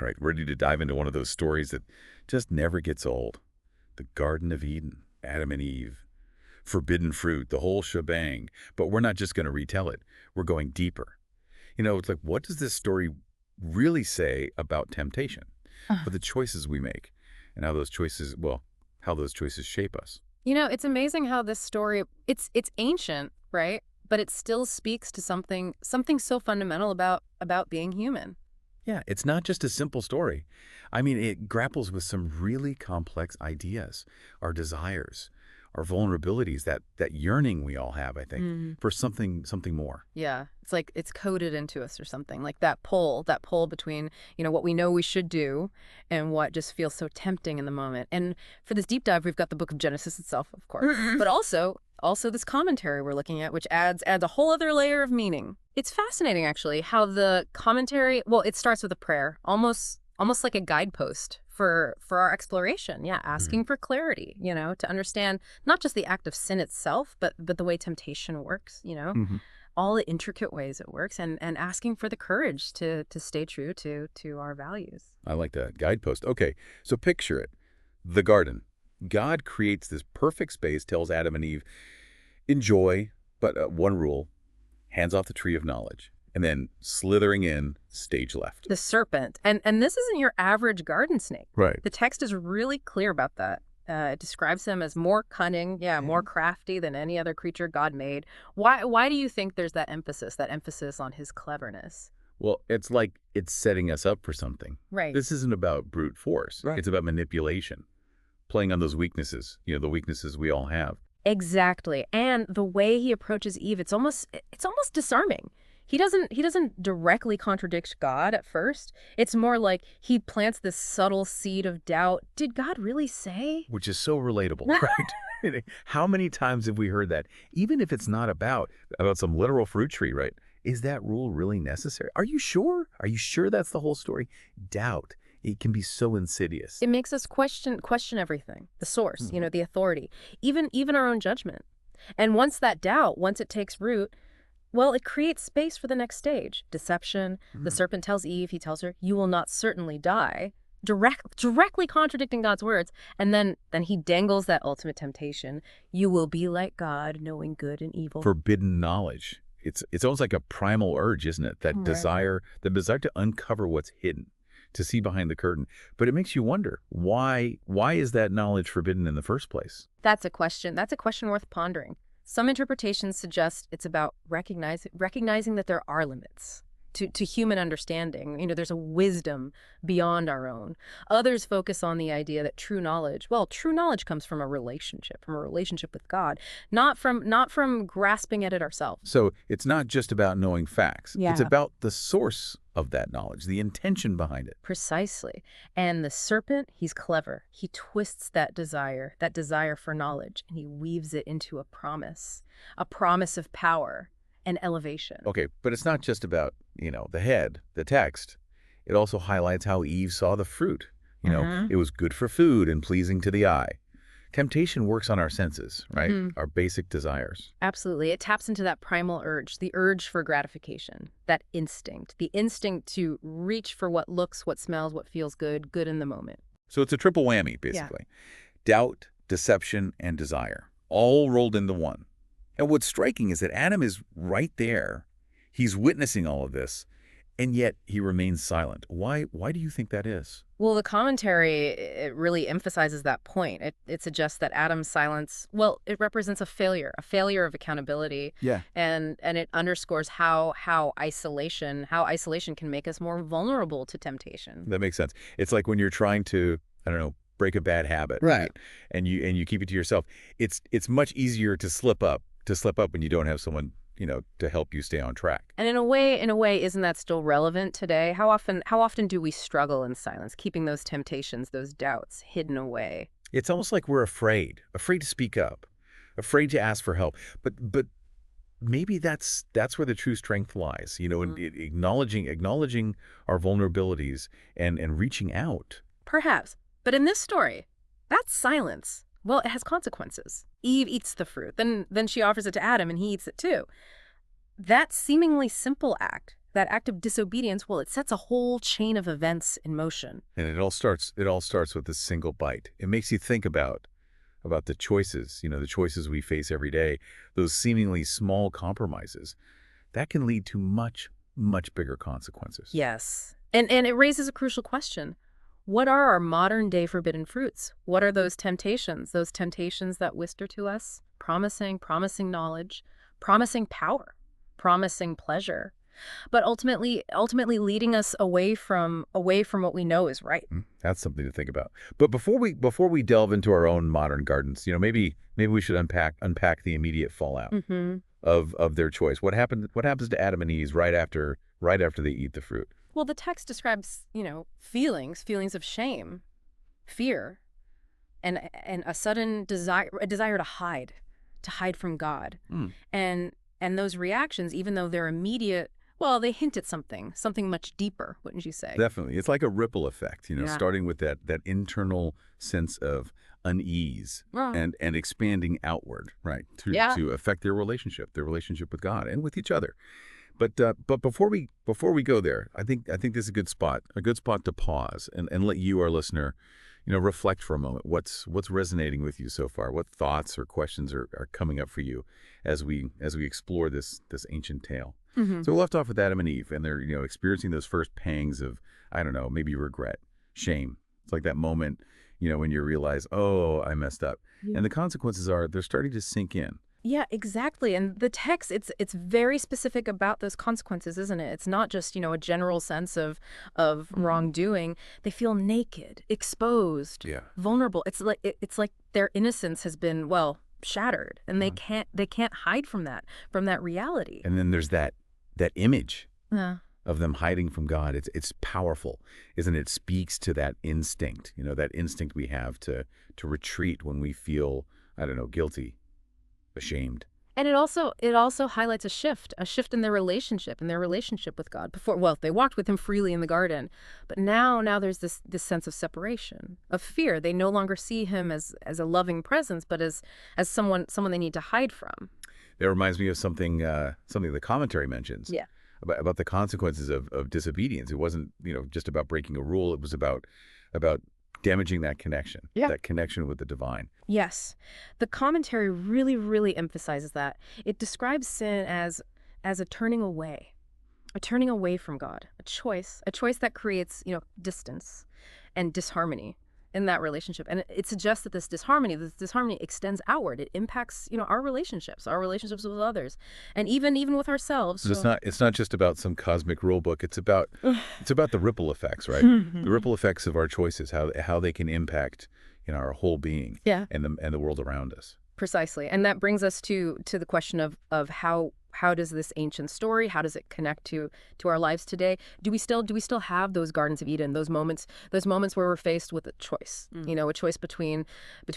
All right, ready to dive into one of those stories that just never gets old. The Garden of Eden, Adam and Eve, forbidden fruit, the whole shebang. But we're not just going to retell it. We're going deeper. It's like, what does this story really say about temptation, Uh, for the choices we make, and how those choices shape us? it's amazing how this story, it's ancient, right? But it still speaks to something so fundamental about being human. Yeah, it's not just a simple story. I mean, it grapples with some really complex ideas, our desires, our vulnerabilities, that yearning we all have, I think, for something more. Yeah, it's like it's coded into us or something. Like that pull between, what we know we should do and what just feels so tempting in the moment. And for this deep dive, we've got the book of Genesis itself, of course, but also this commentary we're looking at, which adds a whole other layer of meaning. It's fascinating actually how the commentary, well, it starts with a prayer, almost like a guidepost for our exploration. Yeah, Mhm. asking for clarity, to understand not just the act of sin itself, but the way temptation works, Mhm. all the intricate ways it works, and asking for the courage to stay true to our values. I like that guidepost. Okay, so picture it. The garden. God creates this perfect space, tells Adam and Eve, enjoy, but one rule, hands off the tree of knowledge. And then slithering in, stage left. The serpent, and this isn't your average garden snake. Right. The text is really clear about that. It describes him as more cunning, yeah, more crafty than any other creature God made. Why do you think there's that emphasis on his cleverness? Well, it's like it's setting us up for something. Right. This isn't about brute force. Right. It's about manipulation, playing on those weaknesses, the weaknesses we all have. Exactly. And the way he approaches Eve, it's almost disarming. He doesn't directly contradict God at first. It's more like he plants this subtle seed of doubt. Did God really say? Which is so relatable, right? How many times have we heard that? Even if it's not about some literal fruit tree, right? Is that rule really necessary? Are you sure? Are you sure that's the whole story? Doubt. It can be so insidious. It makes us question everything. The source, Mhm. the authority, even our own judgment. And once it takes root, well, it creates space for the next stage. Deception. The Mm. serpent tells Eve, he tells her, "You will not certainly die." Directly contradicting God's words. And then he dangles that ultimate temptation. You will be like God, knowing good and evil. Forbidden knowledge. It's almost like a primal urge, isn't it? That Right. desire to uncover what's hidden, to see behind the curtain. But it makes you wonder, why is that knowledge forbidden in the first place? That's a question. That's a question worth pondering. Some interpretations suggest it's about recognizing that there are limits to human understanding. There's a wisdom beyond our own. Others focus on the idea that true knowledge comes from a relationship with God, not from grasping at it ourselves. So it's not just about knowing facts. It's Yeah. about the source of that knowledge, the intention behind it. Precisely. And the serpent, he's clever. He twists that desire for knowledge, and he weaves it into a promise of power and elevation. Okay, but it's not just about, the head, the text. It also highlights how Eve saw the fruit. Mhm. It was good for food and pleasing to the eye. Temptation works on our senses, right? Mhm. Our basic desires. Absolutely. It taps into that primal urge, the urge for gratification, the instinct to reach for what looks, what smells, what feels good in the moment. So it's a triple whammy, Yeah. basically. Doubt, deception, and desire, all rolled into one. And what's striking is that Adam is right there. He's witnessing all of this, and yet he remains silent. Why do you think that is? Well, the commentary, it really emphasizes that point. It suggests that Adam's silence, well, it represents a failure of accountability, Yeah. and it underscores how isolation can make us more vulnerable to temptation. That makes sense. It's like when you're trying to, I don't know, break a bad habit, Right. and you keep it to yourself. It's much easier to slip up when you don't have someone, to help you stay on track. And in a way, isn't that still relevant today? How often do we struggle in silence, keeping those temptations, those doubts hidden away? It's almost like we're afraid to speak up, afraid to ask for help. But maybe that's where the true strength lies, in acknowledging our vulnerabilities and reaching out. Perhaps. But in this story, that's silence. Well, it has consequences. Eve eats the fruit. Then she offers it to Adam, and he eats it too. That seemingly simple act That act of disobedience, well, it sets a whole chain of events in motion. And it all starts with a single bite. It makes you think about the choices, the choices we face every day, those seemingly small compromises. That can lead to much, much bigger consequences. Yes. And it raises a crucial question. What are our modern day forbidden fruits? What are those temptations that whisper to us, promising knowledge, promising power, promising pleasure, but ultimately leading us away from what we know is right. That's something to think about. But before we delve into our own modern gardens, maybe we should unpack the immediate fallout of their choice. What happens to Adam and Eve right after they eat the fruit? Well, the text describes, feelings of shame, fear, and a sudden desire to hide from God. And those reactions, even though they're immediate, well, they hint at something much deeper, wouldn't you say? Definitely. It's like a ripple effect, Yeah. starting with that internal sense of unease Well, and expanding outward, right, Yeah. to affect their relationship with God and with each other. But before we go there, I think this is a good spot to pause and let you, our listener, reflect for a moment. What's resonating with you so far? What thoughts or questions are coming up for you as we explore this ancient tale? So we left off with Adam and Eve, and they're experiencing those first pangs of, I don't know, maybe regret, shame. It's like that moment, when you realize, oh, I messed up, and the consequences are they're starting to sink in. Yeah, exactly. And the text, it's very specific about those consequences, isn't it? It's not just, a general sense of wrongdoing. They feel naked, exposed, Yeah. vulnerable. It's like their innocence has been, well, shattered, and they can't hide from that reality. And then there's that image Yeah. of them hiding from God. It's powerful, isn't it? It speaks to that instinct, that instinct we have to retreat when we feel, I don't know, guilty, ashamed. And it also highlights a shift in their relationship with God. Before, well, they walked with him freely in the garden, but now there's this sense of separation, of fear. They no longer see him as a loving presence, but as someone they need to hide from. That reminds me of something the commentary mentions. Yeah. About the consequences of disobedience. It wasn't, just about breaking a rule. It was about damaging that connection. Yeah. That connection with the divine. Yes. The commentary really, really emphasizes that. It describes sin as a turning away from God, a choice that creates, distance and disharmony in that relationship. And it suggests that this disharmony extends outward. It impacts, our relationships with others, and even with ourselves. So it's not just about some cosmic rule book. It's about the ripple effects, right? The ripple effects of our choices, how they can impact, our whole being. Yeah. And the world around us. Precisely. And that brings us to the question of how does this ancient story, how does it connect to our lives today? Do we still have those Gardens of Eden, those moments where we're faced with a choice, a choice between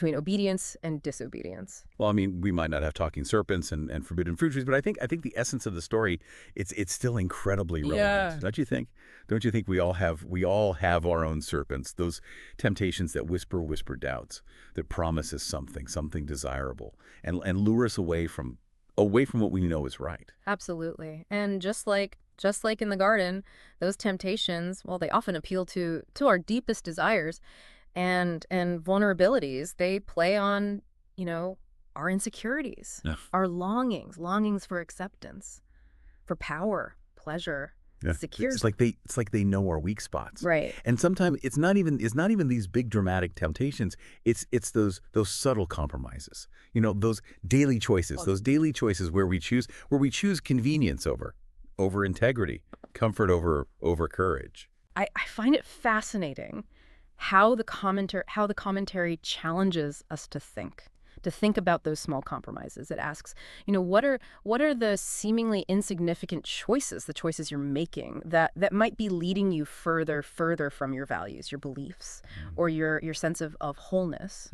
obedience and disobedience? Well, I mean, we might not have talking serpents and forbidden fruit trees, but I think the essence of the story, it's still incredibly relevant. Yeah. Don't you think? Don't you think we all have our own serpents, those temptations that whisper doubts, that promise us something desirable, and lure us away from what we know is right. Absolutely. And just like in the garden, those temptations, well, they often appeal to our deepest desires and vulnerabilities. They play on, our insecurities, Yeah. our longings for acceptance, for power, pleasure, Yeah. security. It's like they know our weak spots. Right. And sometimes it's not even these big dramatic temptations. It's those subtle compromises. Those daily choices where we choose convenience over integrity, comfort over courage. I find it fascinating how the commentary challenges us to think about those small compromises. It asks, what are the seemingly insignificant choices, the choices you're making that might be leading you further from your values, your beliefs, or your sense of wholeness.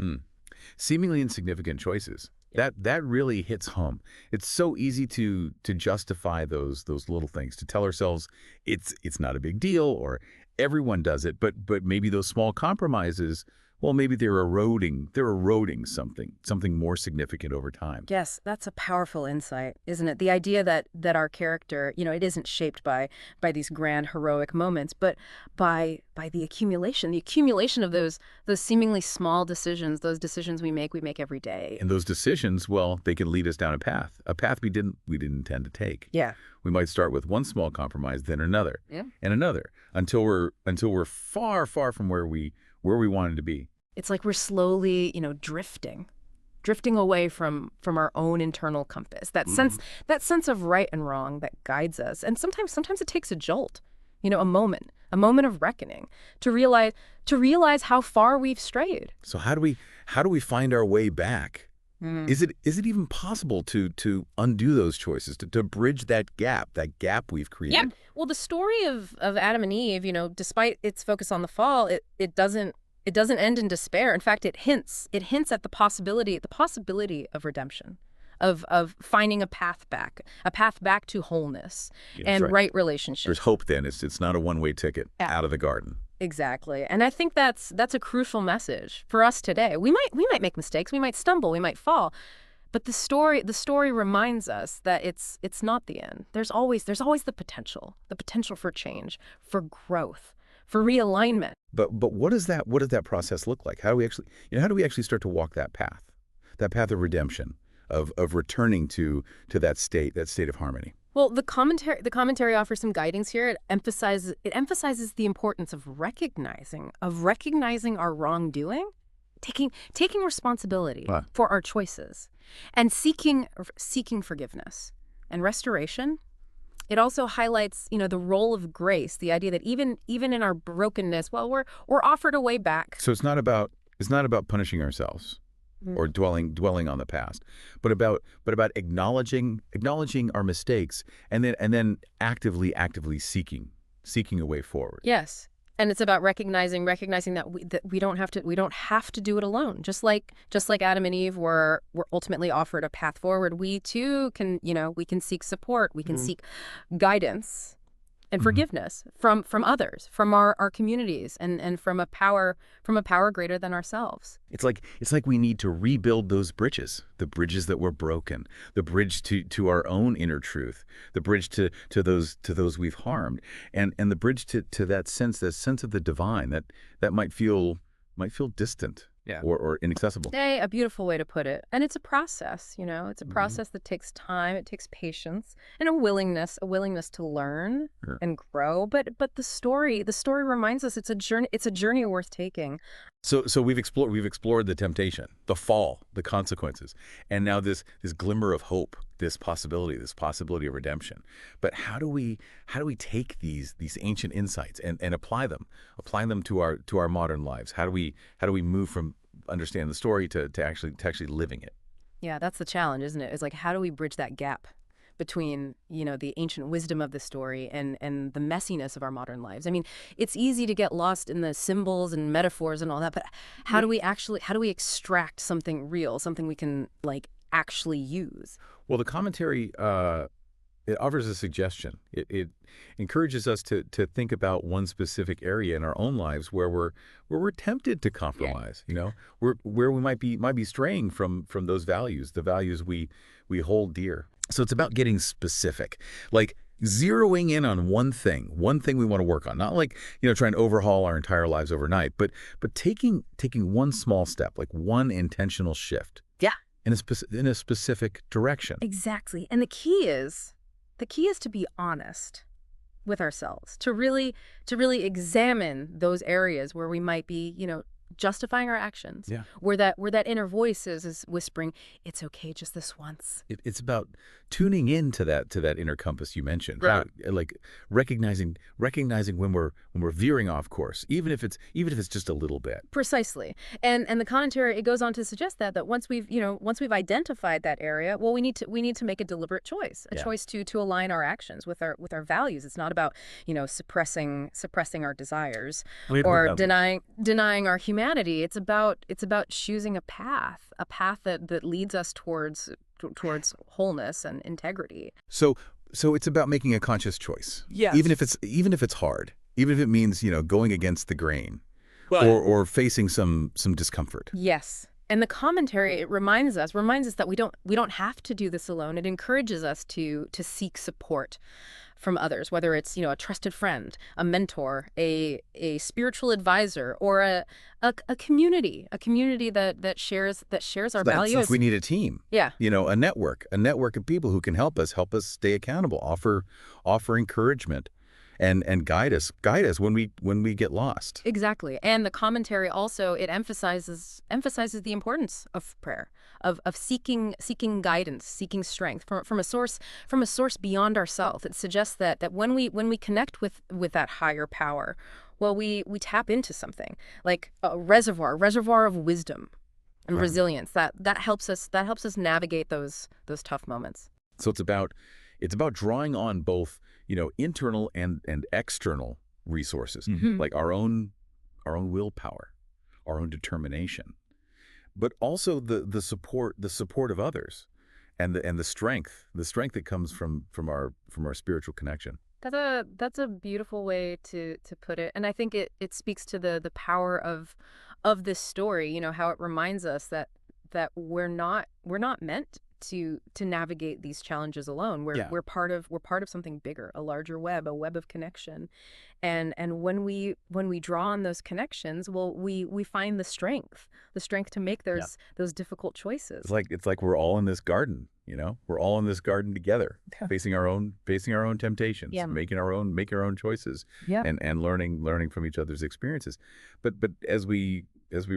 Seemingly insignificant choices. That really hits home. It's so easy to justify those little things, to tell ourselves it's not a big deal, or everyone does it, but maybe those small compromises, Well, maybe they're eroding something more significant over time. Yes, that's a powerful insight, isn't it? The idea that our character, it isn't shaped by these grand heroic moments, but by the accumulation of those seemingly small decisions, those decisions we make every day. And those decisions, well, they can lead us down a path we didn't intend to take. Yeah. We might start with one small compromise, then another, Yeah. and another, until we're far, far from where we wanted to be. It's like we're slowly, drifting away from our own internal compass. That sense of right and wrong that guides us. And sometimes it takes a jolt, a moment of reckoning to realize how far we've strayed. So how do we find our way back? Is it even possible to undo those choices, to bridge that gap we've created? Yeah. Well, the story of Adam and Eve, despite its focus on the fall, it doesn't end in despair. In fact, it hints at the possibility of redemption, of finding a path back to wholeness and right. right relationships. There's hope then. It's not a one-way ticket out of the garden. Exactly. And I think that's a crucial message for us today. We might make mistakes, we might stumble, we might fall. But the story reminds us that it's not the end. There's always the potential for change, for growth, for realignment. But what does that process look like? How do we actually start to walk that path of redemption, of returning to that state of harmony? Well, the commentary offers some guidance here. It emphasizes the importance of recognizing our wrongdoing, taking responsibility for our choices, and seeking forgiveness and restoration. It also highlights, the role of grace, the idea that even in our brokenness, well, we're offered a way back. So it's not about punishing ourselves or dwelling on the past, but about acknowledging our mistakes and then actively seeking a way forward. Yes. And it's about recognizing that we don't have to do it alone. Just like Adam and Eve were ultimately offered a path forward, we too can, we can seek support, we can seek guidance and forgiveness from others, from our communities, and from a power greater than ourselves. It's like we need to rebuild those bridges, the bridges that were broken, the bridge to our own inner truth, the bridge to those we've harmed, and the bridge to that sense of the divine that might feel distant. Yeah. Or inaccessible. A beautiful way to put it. And it's a process, It's a process that takes time, it takes patience, and a willingness to learn and grow. But the story reminds us it's a journey worth taking. So we've explored the temptation, the fall, the consequences, and now this glimmer of hope, this possibility of redemption. But how do we take these ancient insights and apply them to our modern lives? How do we move from understanding the story to actually living it? Yeah, that's the challenge, isn't it? It's like, how do we bridge that gap between, the ancient wisdom of the story and the messiness of our modern lives? I mean, it's easy to get lost in the symbols and metaphors and all that, but how do we extract something real, something we can actually use? Well, the commentary it offers a suggestion. It encourages us to think about one specific area in our own lives where we're tempted to compromise. Where we might be straying from those values, the values we hold dear. So it's about getting specific, like zeroing in on one thing we want to work on. Not like trying to overhaul our entire lives overnight, but taking one small step, like one intentional shift. Yeah. In a specific direction. Exactly. And the key is to be honest with ourselves, to really examine those areas where we might be, justifying our actions. Yeah. Where that inner voice is whispering, it's okay just this once. It's about tuning in to that inner compass you mentioned. Right. Like recognizing when we're veering off course, even if it's just a little bit. Precisely. And the commentary, it goes on to suggest that once we've identified that area, well, we need to make a deliberate choice, choice to align our actions with our values. It's not about, suppressing our desires or denying our humanity. It's about choosing a path that leads us towards wholeness and integrity. So it's about making a conscious choice. Yes. Even if it's hard, even if it means, going against the grain. or facing some discomfort. Yes. And the commentary, it reminds us that we don't have to do this alone. It encourages us to seek support from others, whether it's, a trusted friend, a mentor, a spiritual advisor, or a community that shares our That's like values. we need a team. Yeah. A network of people who can help us stay accountable, offer encouragement, and guide us when we get lost. Exactly. And the commentary also, it emphasizes the importance of prayer, of seeking guidance, seeking strength from a source beyond ourselves. It suggests that when we connect with that higher power, well, we tap into something like a reservoir of wisdom and Right. resilience that helps us navigate those tough moments. So it's about drawing on both, internal and external resources, Mhm. like our own willpower, our own determination, but also the support of others, and the strength that comes from our spiritual connection. That's a beautiful way to put it, and I think it speaks to the power of this story. How it reminds us that we're not meant to navigate these challenges alone. Yeah. We're part of something bigger, a larger web, a web of connection, and when we draw on those connections, well, we find the strength to make those difficult choices. It's like we're all in this garden, we're all in this garden together, Yeah. facing our own temptations, Yeah. making our own choices, Yeah. and learning from each other's experiences. But as we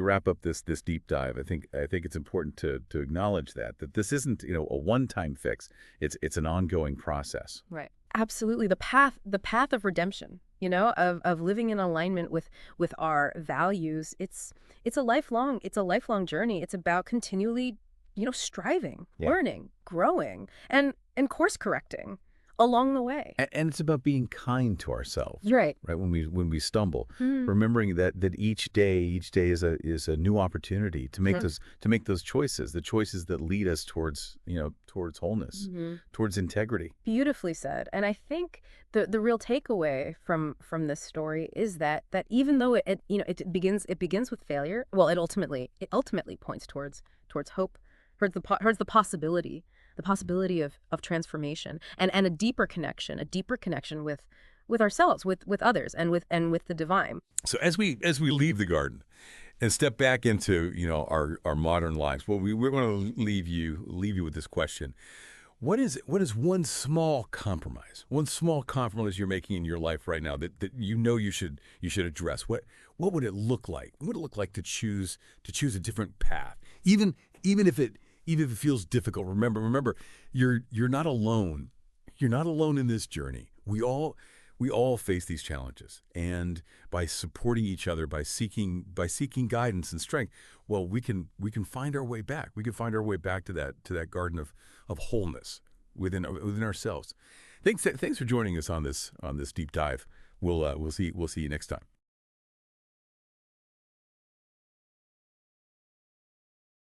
wrap up this deep dive, I think it's important to acknowledge that this isn't, a one-time fix. It's an ongoing process. Right. Absolutely. The path of redemption, of living in alignment with our values. It's a lifelong journey. It's about continually, striving, Yeah. learning, growing, and course correcting along the way. And it's about being kind to ourselves. Right. Right, when we stumble, Hmm. remembering that each day is a new opportunity to make Mhm. those choices, the choices that lead us towards wholeness, Mhm. towards integrity. Beautifully said. And I think the real takeaway from this story is that even though it begins with failure, well, it ultimately points towards hope, towards the possibility of transformation and a deeper connection with ourselves, with others, and with the divine. So as we leave the garden and step back into our modern lives, well, we're going to leave you with this question: what is one small compromise you're making in your life right now that you should address? What would it look like? What would it look like to choose a different path, even if it feels difficult? Remember, you're not alone. You're not alone in this journey. We all face these challenges, and by supporting each other, by seeking guidance and strength, well, we can find our way back. We can find our way back to that garden of wholeness within ourselves. Thanks for joining us on this deep dive. We'll see you next time.